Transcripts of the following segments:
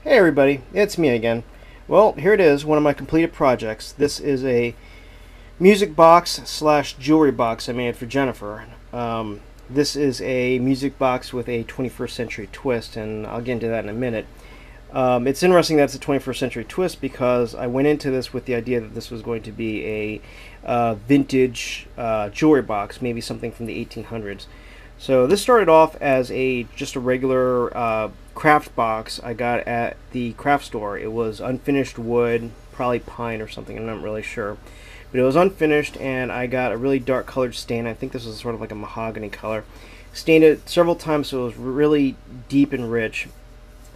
Hey everybody, it's me again. Well, here it is, one of my completed projects. This is a music box slash jewelry box I made for Jennifer. This is a music box with a 21st century twist, and I'll get into that in a minute. It's interesting that it's a 21st century twist because I went into this with the idea that this was going to be a vintage jewelry box, maybe something from the 1800s. So this started off as just a regular craft box I got at the craft store. It was unfinished wood, probably pine or something, I'm not really sure. But it was unfinished, and I got a really dark colored stain. I think this was sort of like a mahogany color. Stained it several times so it was really deep and rich.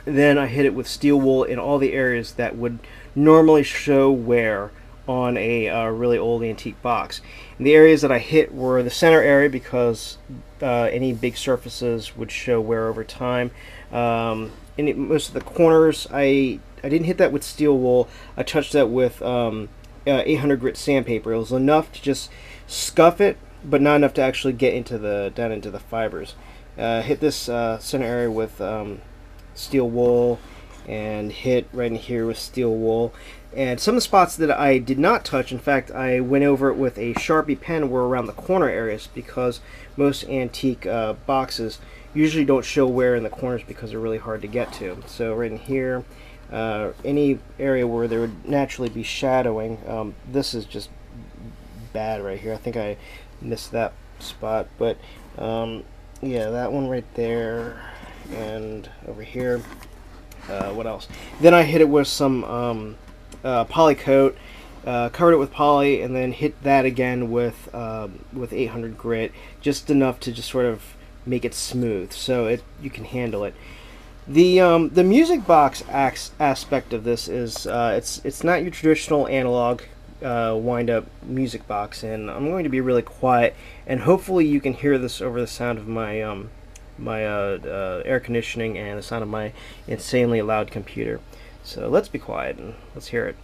Then I hit it with steel wool in all the areas that would normally show wear on a really old antique box. And the areas that I hit were the center area because any big surfaces would show wear over time. Most of the corners, I didn't hit that with steel wool. I touched that with 800 grit sandpaper. It was enough to just scuff it, but not enough to actually get into down into the fibers. Hit this center area with steel wool, and hit right in here with steel wool. And some of the spots that I did not touch, in fact, I went over it with a Sharpie pen, were around the corner areas because most antique boxes usually don't show wear in the corners because they're really hard to get to. So right in here, any area where there would naturally be shadowing, this is just bad right here. I think I missed that spot, but yeah, that one right there, and over here. What else? Then I hit it with some poly coat, covered it with poly, and then hit that again with 800 grit, just enough to just sort of make it smooth, so you can handle it. The music box aspect of this is it's not your traditional analog wind up music box, and I'm going to be really quiet, and hopefully you can hear this over the sound of my air conditioning and the sound of my insanely loud computer. So let's be quiet and let's hear it.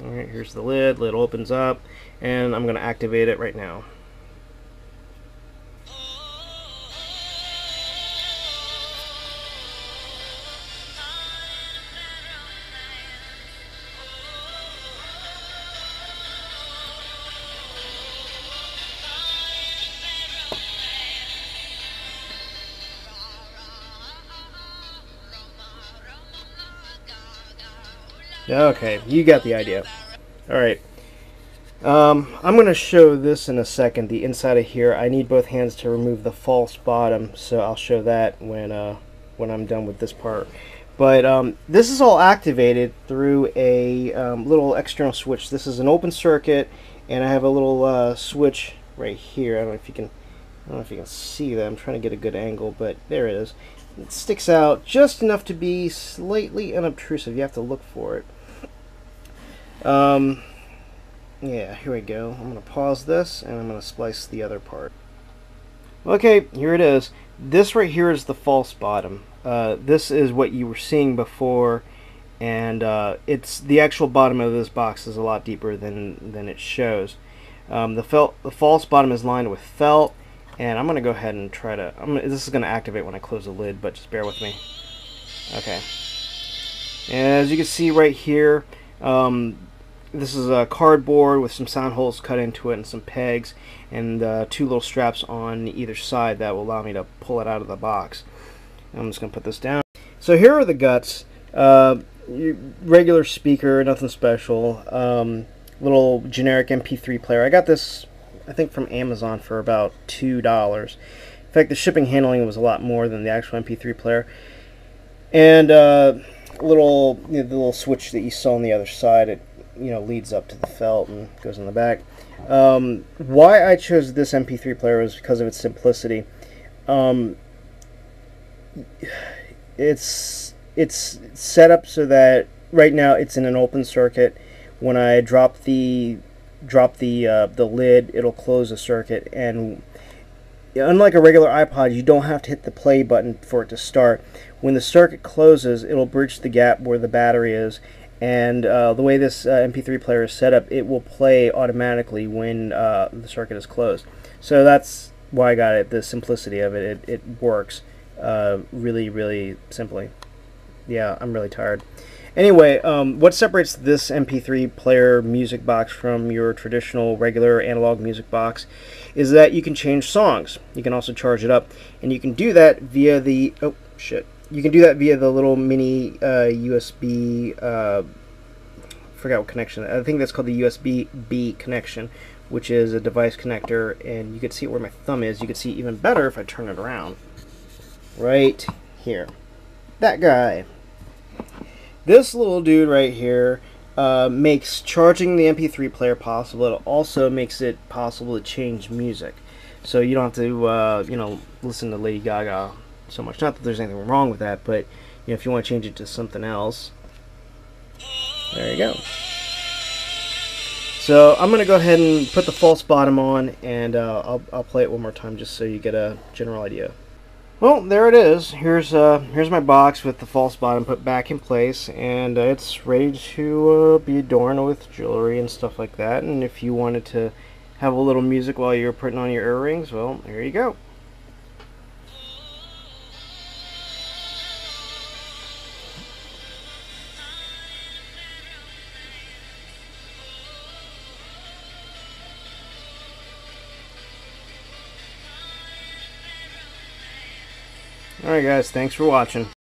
Alright, here's the lid. Lid opens up, and I'm going to activate it right now. Okay, you got the idea. Alright. I'm going to show this in a second, the inside of here. I need both hands to remove the false bottom, so I'll show that when I'm done with this part. But this is all activated through a little external switch. This is an open circuit, and I have a little switch right here. I don't know if you can see that. I'm trying to get a good angle, but there it is. It sticks out just enough to be slightly unobtrusive. You have to look for it. Yeah, here we go. I'm going to pause this, and I'm going to splice the other part. Okay, here it is. This right here is the false bottom. This is what you were seeing before, and it's the actual bottom of this box is a lot deeper than it shows. The false bottom is lined with felt, and I'm going to go ahead and try to... this is going to activate when I close the lid, but just bear with me. Okay. And as you can see right here, this is a cardboard with some sound holes cut into it and some pegs, and two little straps on either side that will allow me to pull it out of the box. I'm just going to put this down. So here are the guts. Regular speaker, nothing special. Little generic MP3 player. I got this, I think, from Amazon for about $2. In fact, the shipping handling was a lot more than the actual MP3 player. And the little switch that you saw on the other side, it leads up to the felt and goes in the back. Why I chose this MP3 player was because of its simplicity. It's set up so that right now it's in an open circuit. When I drop the lid, it'll close the circuit, and unlike a regular iPod, you don't have to hit the play button for it to start. When the circuit closes, it'll bridge the gap where the battery is, and the way this MP3 player is set up, it will play automatically when the circuit is closed. So that's why I got it, the simplicity of it. It works really, really simply. Yeah, I'm really tired. Anyway, what separates this MP3 player music box from your traditional regular analog music box is that you can change songs. You can also charge it up, and you can do that via the You can do that via the little mini USB. Forgot what connection. I think that's called the USB-B connection, which is a device connector, and you can see where my thumb is. You can see even better if I turn it around. Right here. That guy. This little dude right here makes charging the MP3 player possible. It also makes it possible to change music, so you don't have to listen to Lady Gaga so much. Not that there's anything wrong with that, but if you want to change it to something else, there you go. So I'm gonna go ahead and put the false bottom on, and I'll play it one more time just so you get a general idea. Well, there it is. Here's my box with the false bottom put back in place, and it's ready to be adorned with jewelry and stuff like that. And if you wanted to have a little music while you're putting on your earrings, well, there you go. Alright guys, thanks for watching.